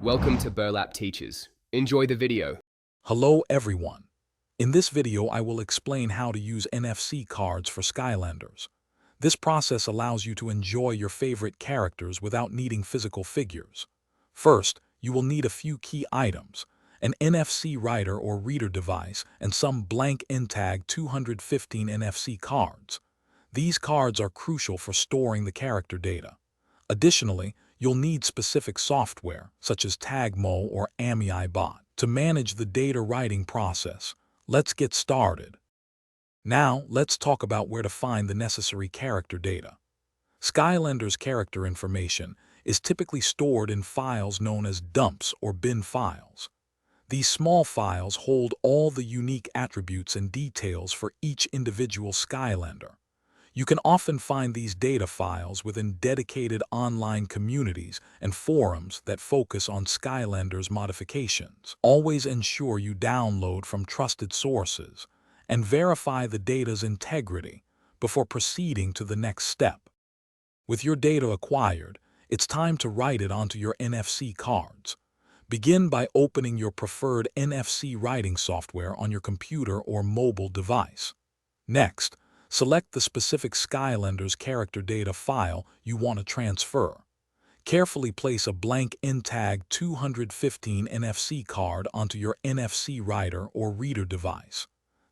Welcome to Burlap Teachers. Enjoy the video. Hello everyone. In this video I will explain how to use NFC cards for Skylanders. This process allows you to enjoy your favorite characters without needing physical figures. First, you will need a few key items, an NFC writer or reader device, and some blank N-Tag 215 NFC cards. These cards are crucial for storing the character data. Additionally, you'll need specific software, such as Tagmo or AmiBot, to manage the data writing process. Let's get started. Now, let's talk about where to find the necessary character data. Skylanders' character information is typically stored in files known as dumps or bin files. These small files hold all the unique attributes and details for each individual Skylander. You can often find these data files within dedicated online communities and forums that focus on Skylanders modifications. Always ensure you download from trusted sources and verify the data's integrity before proceeding to the next step. With your data acquired, it's time to write it onto your NFC cards. Begin by opening your preferred NFC writing software on your computer or mobile device. Next, select the specific Skylanders character data file you want to transfer. Carefully place a blank N-Tag 215 NFC card onto your NFC writer or reader device.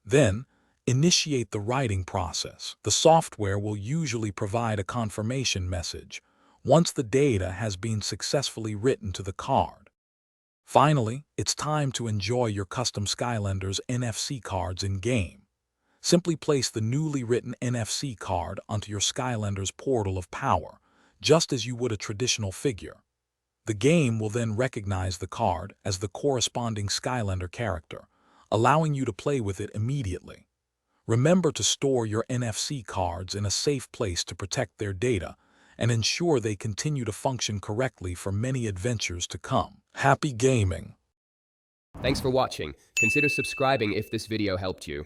Then, initiate the writing process. The software will usually provide a confirmation message once the data has been successfully written to the card. Finally, it's time to enjoy your custom Skylanders NFC cards in-game. Simply place the newly written NFC card onto your Skylanders portal of power, just as you would a traditional figure. The game will then recognize the card as the corresponding Skylander character, allowing you to play with it immediately. Remember to store your NFC cards in a safe place to protect their data and ensure they continue to function correctly for many adventures to come. Happy gaming! Thanks for watching. Consider subscribing if this video helped you.